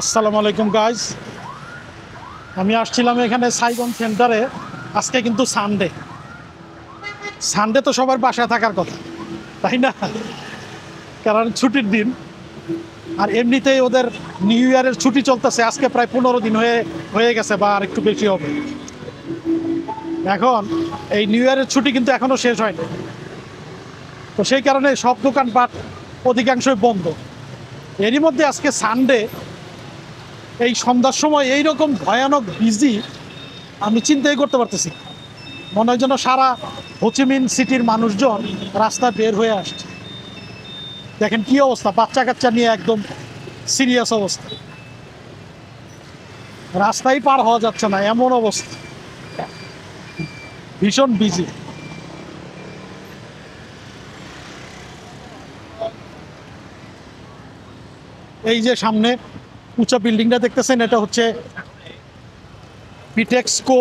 আসসালামু আলাইকুম গাইজ, আমি আসছিলাম এখানে সাইগন সেন্টারে। আজকে কিন্তু সানডে তো সবার বাসায় থাকার কথা, তাই না? কারণ ছুটির দিন, আর এমনিতেই ওদের নিউ ইয়ারের ছুটি চলতেছে। আজকে প্রায় 15 দিন হয়ে গেছে বা আর একটু বেশি হবে। এখন এই নিউ ইয়ারের ছুটি কিন্তু এখনও শেষ হয়নি, তো সেই কারণে সব দোকানপাট অধিকাংশই বন্ধ। এরই মধ্যে আজকে সানডে, এই সন্ধ্যার সময় এইরকম ভয়ানক বিজি আমি চিন্তাই করতে পারতেছি। মনে হয় যেন সারা হোচিমিন সিটির মানুষজন রাস্তায় বের হয়ে আসছে। দেখেন কি অবস্থা, বাচ্চা কাচ্চা নিয়ে একদম সিরিয়াস অবস্থা। রাস্তায় পার হওয়া যাচ্ছে না, এমন অবস্থা, ভীষণ বিজি। এই যে সামনে উঁচা বিল্ডিংটা দেখতেছেন, এটা হচ্ছে পিটেক্সকো,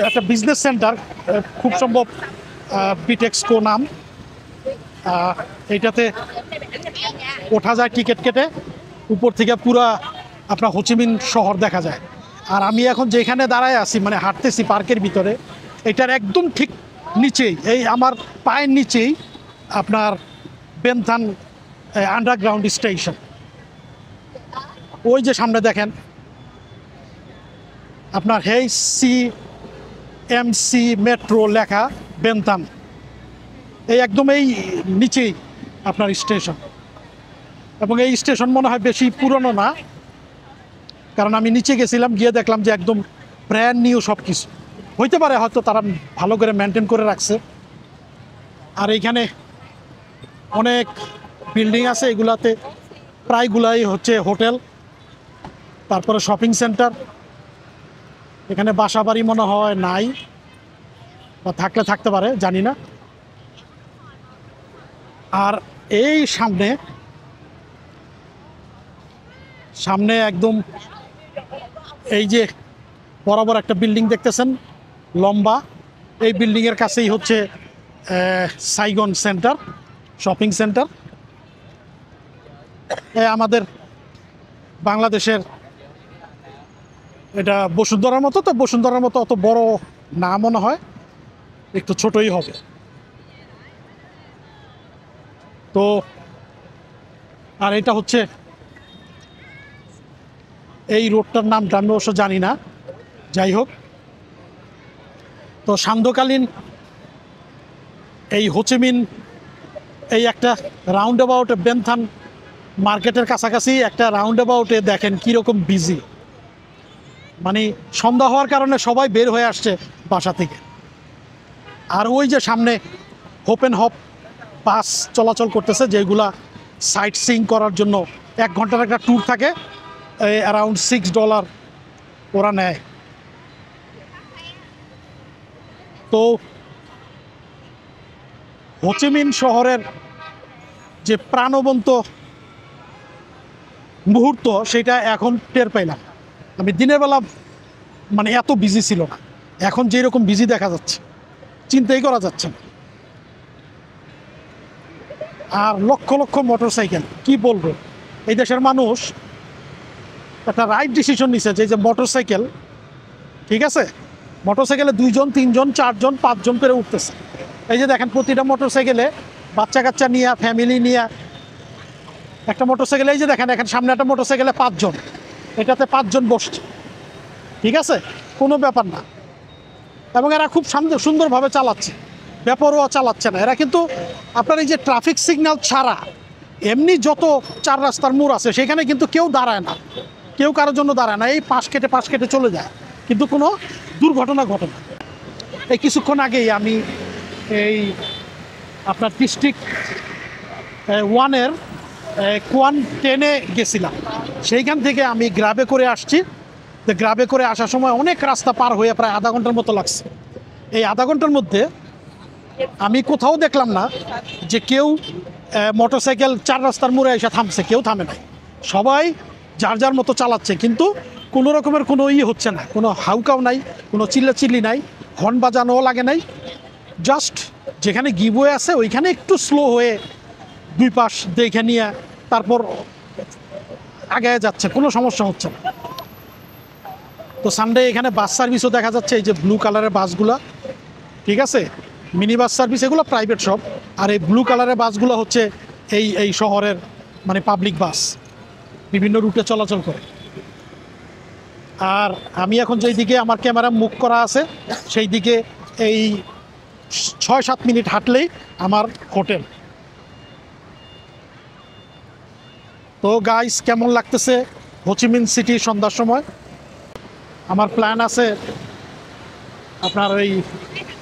একটা বিজনেস সেন্টার, খুব সম্ভব পিটেক্সকো নাম। এইটাতে ওঠা যায় টিকিট কেটে, উপর থেকে পুরা আপনার হোচিমিন শহর দেখা যায়। আর আমি এখন যেখানে দাঁড়ায় আছি, মানে হাঁটতেছি পার্কের ভিতরে, এটার একদম ঠিক নিচেই, এই আমার পায়ের নিচেই আপনার বেনথান আন্ডারগ্রাউন্ড স্টেশন। ওই যে সামনে দেখেন আপনার HCMC মেট্রো লেখা, বেনথান, এই একদম এই নিচেই আপনার স্টেশন। এবং এই স্টেশন মনে হয় বেশি পুরনো না, কারণ আমি নিচে গেছিলাম, গিয়ে দেখলাম যে একদম ব্র্যান্ড নিউ সব কিছু। হইতে পারে হয়তো তারা ভালো করে মেনটেন করে রাখছে। আর এইখানে অনেক বিল্ডিং আছে, এগুলাতে প্রায়গুলাই হচ্ছে হোটেল, তারপরে শপিং সেন্টার। এখানে বাসা বাড়ি মনে হয় নাই, বা থাকলে থাকতে পারে, জানি না। আর এই সামনে একদম এই যে বরাবর একটা বিল্ডিং দেখতেছেন লম্বা, এই বিল্ডিংয়ের কাছেই হচ্ছে সাইগন সেন্টার, শপিং সেন্টার। আমাদের বাংলাদেশের এটা বসুন্ধরার মতো, তো বসুন্ধরার মতো অত বড় না মনে হয়, একটু ছোটই হবে। তো আর এটা হচ্ছে এই রোডটার নামটা আমি অবশ্য জানি না, যাই হোক। তো সান্ধ্যকালীন এই হোচিমিন, এই একটা রাউন্ড অ্যাবাউটে, বেনথান মার্কেটের কাছাকাছি একটা রাউন্ড অ্যাবাউটে দেখেন কীরকম বিজি। মানে সন্ধ্যা হওয়ার কারণে সবাই বের হয়ে আসছে বাসা থেকে। আর ওই যে সামনে হোপেন হপ বাস চলাচল করতেছে, যেগুলা সাইট সিইং করার জন্য 1 ঘন্টার একটা ট্যুর থাকে, অ্যারাউন্ড $6 ওরা নেয়। তো হোচিমিন শহরের যে প্রাণবন্ত মুহূর্ত, সেটা এখন টের পাইলাম। আমি দিনের বেলা মানে এত বিজি ছিল না, এখন যেরকম বিজি দেখা যাচ্ছে চিন্তাই করা যাচ্ছে না। আর লক্ষ লক্ষ মোটরসাইকেল, কি বলবো, এই দেশের মানুষ একটা রাইট ডিসিশন নিছে যে মোটরসাইকেল, ঠিক আছে, মোটরসাইকেলে 2 জন 3 জন 4 জন 5 জন করে উঠতেছে। এই যে দেখেন প্রতিটা মোটরসাইকেলে বাচ্চা কাচ্চা নিয়ে, ফ্যামিলি নিয়ে একটা মোটরসাইকেল। এই যে দেখেন এখন সামনে একটা মোটরসাইকেলে 5 জন, এটাতে 5 জন বসছে, ঠিক আছে, কোনো ব্যাপার না। এবং এরা খুব সুন্দরভাবে চালাচ্ছে, বেপরোয়া চালাচ্ছে না এরা। কিন্তু আপনার এই যে ট্রাফিক সিগন্যাল ছাড়া এমনি যত 4 রাস্তার মোড় আছে, সেখানে কিন্তু কেউ দাঁড়ায় না, কেউ কারোর জন্য দাঁড়ায় না, এই পাশ কেটে চলে যায়, কিন্তু কোনো দুর্ঘটনা ঘটে না। এই কিছুক্ষণ আগেই আমি এই আপনার ডিস্ট্রিক্ট 1-এর কোয়ান 10-এ গেছিলাম, সেইখান থেকে আমি গ্রাবে করে আসছি। তো গ্রাবে করে আসার সময় অনেক রাস্তা পার হয়ে প্রায় আধা ঘন্টার মতো লাগছে। এই আধা ঘন্টার মধ্যে আমি কোথাও দেখলাম না যে কেউ মোটরসাইকেল 4 রাস্তার মোড়ে এসে থামছে, কেউ থামে নাই, সবাই যার যার মতো চালাচ্ছে। কিন্তু কোনো রকমের কোনো হচ্ছে না, কোনো হাউকাও নাই, কোনো চিল্লাচিল্লি নাই, হর্ন বাজানোও লাগে নাই। জাস্ট যেখানে গিভওয়ে আছে ওইখানে একটু স্লো হয়ে দুই পাশ দেখে নিয়ে তারপর আগে যাচ্ছে, কোনো সমস্যা হচ্ছে না। তো সানডে এখানে বাস সার্ভিসও দেখা যাচ্ছে, এই যে ব্লু কালারের বাসগুলো, ঠিক আছে, মিনি বাস সার্ভিস, এগুলো প্রাইভেট সব। আর এই ব্লু কালারের বাসগুলো হচ্ছে এই শহরের মানে পাবলিক বাস, বিভিন্ন রুটে চলাচল করে। আর আমি এখন যেই দিকে আমার ক্যামেরা মুভ করা আছে সেই দিকে এই 6-7 মিনিট হাঁটলেই আমার হোটেল। তো গাইস, কেমন লাগতেছে হোচিমিন সিটি সন্ধ্যার সময়? আমার প্ল্যান আছে আপনার ওই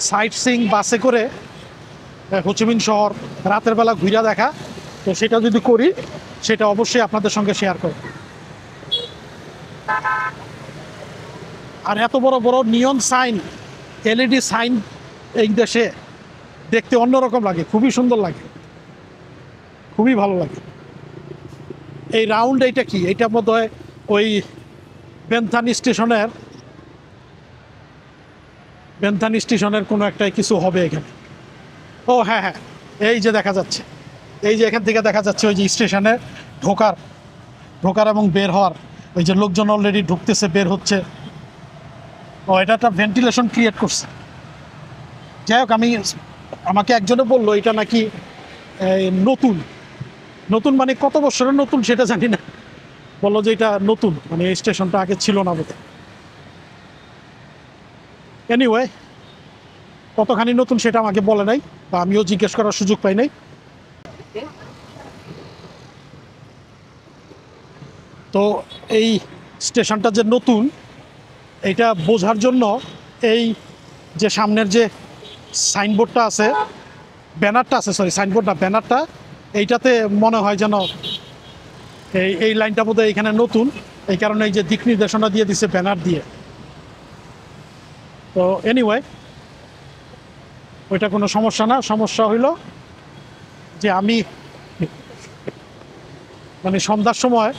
সাইট সিং বাসে করে হোচিমিন শহর রাতের বেলা ঘুরে দেখা। তো সেটা যদি করি সেটা অবশ্যই আপনাদের সঙ্গে শেয়ার করব। আর এত বড় বড় নিয়ন সাইন, এলইডি সাইন এই দেশে দেখতে অন্যরকম লাগে, খুবই সুন্দর লাগে, খুবই ভালো লাগে। এই রাউন্ড এইটা কি, এইটা বোধহয় ওই বেনথানি স্টেশনের কোনো একটা কিছু হবে এখানে। ও হ্যাঁ হ্যাঁ, এই যে দেখা যাচ্ছে, এই যে এখান থেকে দেখা যাচ্ছে ওই যে স্টেশনে ঢোকার এবং বের হওয়ার, ওই যে লোকজন অলরেডি ঢুকতেছে, বের হচ্ছে। ও, এটা একটা ভেন্টিলেশন ক্রিয়েট করছে। যাই হোক, আমাকে একজনে বললো এটা নাকি নতুন নতুন মানে কত বছরের নতুন সেটা জানি না, বললো যে এটা নতুন, মানে এই স্টেশনটা আগে ছিল না বোধ। এনিওয়ে, কতখানি নতুন সেটা আমাকে বলে নাই, বা আমিও জিজ্ঞেস করার সুযোগ পাই নাই। তো এই স্টেশনটা যে নতুন এটা বোঝার জন্য এই যে সামনের যে সাইনবোর্ডটা আছে, ব্যানারটা আছে, সরি সাইনবোর্ড না, ব্যানারটা, এইটাতে মনে হয় যেন এই লাইনটা বোধহয় এখানে নতুন, এই কারণে এই যে দিক নির্দেশনা দিয়ে দিছে ব্যানার দিয়ে। তো এনিওয়ে, ওইটা কোনো সমস্যা না। সমস্যা হইল যে আমি মানে সন্ধ্যার সময়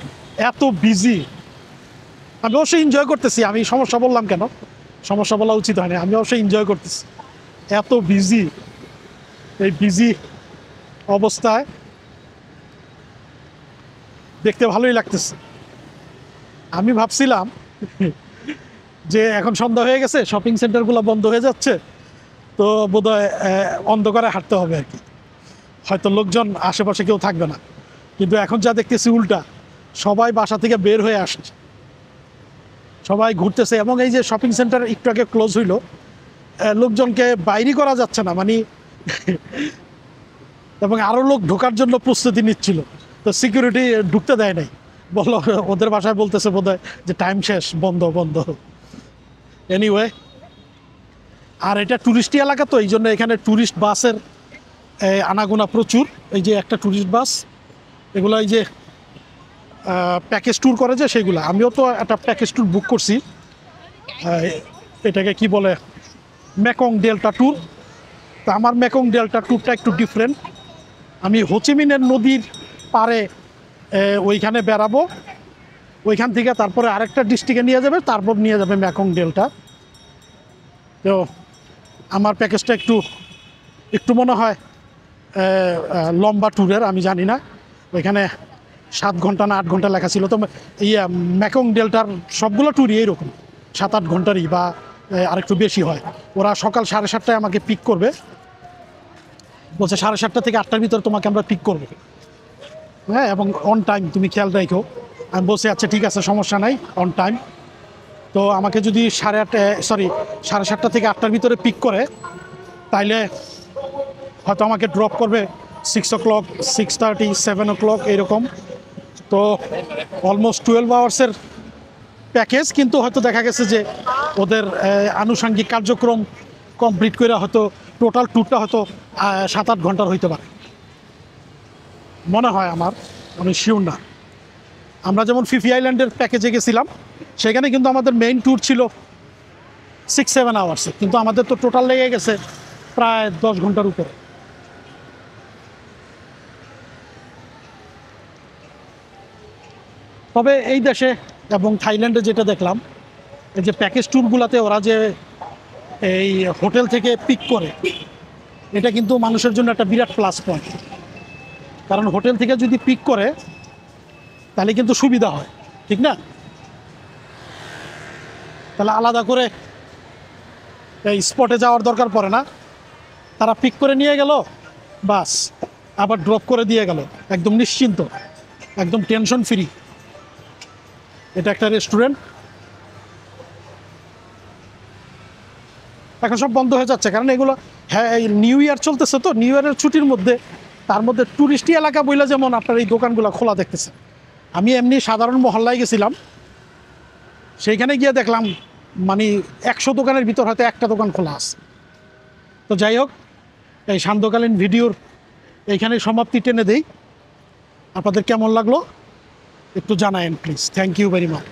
এত বিজি, আমি অবশ্যই এনজয় করতেছি। আমি সমস্যা বললাম কেন, সমস্যা বলা উচিত হয়নি, আমি অবশ্যই এনজয় করতেছি। এত বিজি, এই বিজি অবস্থায় দেখতে ভালোই লাগতেছে। আমি ভাবছিলাম যে এখন সন্ধ্যা হয়ে গেছে, শপিং সেন্টারগুলো বন্ধ হয়ে যাচ্ছে, তো বোধহয় অন্ধকারে হাঁটতে হবে আর কি, হয়তো লোকজন আশেপাশে কেউ থাকবে না। কিন্তু এখন যা দেখতেছি উল্টা, সবাই বাসা থেকে বের হয়ে আসছে, সবাই ঘুরতেছে। এবং এই যে শপিং সেন্টার একটু আগে ক্লোজ হইল, লোকজনকে বাইরে করা যাচ্ছে না মানে এবং আরও লোক ঢোকার জন্য প্রস্তুতি নিচ্ছিল, তো সিকিউরিটি ঢুকতে দেয় নাই, বলো ওদের বাসায় বলতেছে বোধহয় যে টাইম শেষ, বন্ধ বন্ধ। এনিওয়ে, আর এটা ট্যুরিস্ট এলাকা, তো এই জন্য এখানে ট্যুরিস্ট বাসের আনাগোনা প্রচুর। এই যে একটা ট্যুরিস্ট বাস, এগুলো এই যে প্যাকেজ ট্যুর করে যে সেগুলো, আমিও তো একটা প্যাকেজ ট্যুর বুক করছি, এটাকে কি বলে, মেকং ডেল্টা ট্যুর। তো আমার মেকং ডেল্টা ট্যুরটা একটু ডিফারেন্ট। আমি হোচিমিনের নদীর পাড়ে ওইখানে বেড়াবো, ওইখান থেকে তারপরে আরেকটা ডিস্ট্রিক্টে নিয়ে যাবে, তারপর নিয়ে যাবে মেকং ডেল্টা। তো আমার প্যাকেজটা একটু মনে হয় লম্বা ট্যুরের, আমি জানি না, ওইখানে 7 ঘন্টা না 8 ঘন্টা লেখা ছিল। তো মেকং ডেল্টার সবগুলো ট্যুরই এইরকম 7-8 ঘন্টারই, বা আরেকটু বেশি হয়। ওরা সকাল 7:30টায় আমাকে পিক করবে, বলছে 7:30 থেকে 8টার ভিতরে তোমাকে আমরা পিক করবো, হ্যাঁ, এবং অন টাইম তুমি খেয়াল রাখো। আমি বলছি আচ্ছা ঠিক আছে, সমস্যা নাই, অন টাইম। তো আমাকে যদি 7:30 থেকে 8টার ভিতরে পিক করে, তাইলে হয়তো আমাকে ড্রপ করবে 6 o'clock, 6:30, 7 o'clock এরকম। তো অলমোস্ট 12 আওয়ার্সের প্যাকেজ, কিন্তু হয়তো দেখা গেছে যে ওদের আনুষঙ্গিক কার্যক্রম কমপ্লিট করে হয়তো টোটাল ট্যুরটা হয়তো 7-8 ঘন্টার হইতে পারে, মনে হয় আমার, আমি শিওর না। আমরা যেমন ফিফি আইল্যান্ডের প্যাকেজে গেছিলাম, সেখানে কিন্তু আমাদের মেইন ট্যুর ছিল 6-7 আওয়ার্সে, কিন্তু আমাদের তো টোটাল লেগে গেছে প্রায় 10 ঘন্টার উপরে। তবে এই দেশে এবং থাইল্যান্ডে যেটা দেখলাম, এই যে প্যাকেজ ট্যুরগুলোতে ওরা যে এই হোটেল থেকে পিক করে, এটা কিন্তু মানুষের জন্য একটা বিরাট প্লাস পয়েন্ট। কারণ হোটেল থেকে যদি পিক করে তাহলে কিন্তু সুবিধা হয়, ঠিক না? তাহলে আলাদা করে এই স্পটে যাওয়ার দরকার পড়ে না, তারা পিক করে নিয়ে গেল, বাস আবার ড্রপ করে দিয়ে গেল, একদম নিশ্চিন্ত, একদম টেনশন ফ্রি। এটা একটা রেস্টুরেন্ট। এখন সব বন্ধ হয়ে যাচ্ছে, কারণ এগুলো, হ্যাঁ, এই নিউ ইয়ার চলতেছে, তো নিউ ইয়ারের ছুটির মধ্যে, তার মধ্যে ট্যুরিস্টি এলাকা বইলে যেমন আপনার এই দোকানগুলো খোলা দেখতেছেন। আমি এমনি সাধারণ মহল্লায় গেছিলাম, সেইখানে গিয়ে দেখলাম মানে 100 দোকানের ভিতর হয়তো একটা দোকান খোলা আছে। তো যাই হোক, এই সান্ধ্যকালীন ভিডিওর এইখানে সমাপ্তি টেনে দেই। আপনাদের কেমন লাগলো একটু জানায়েন please. Thank you very much.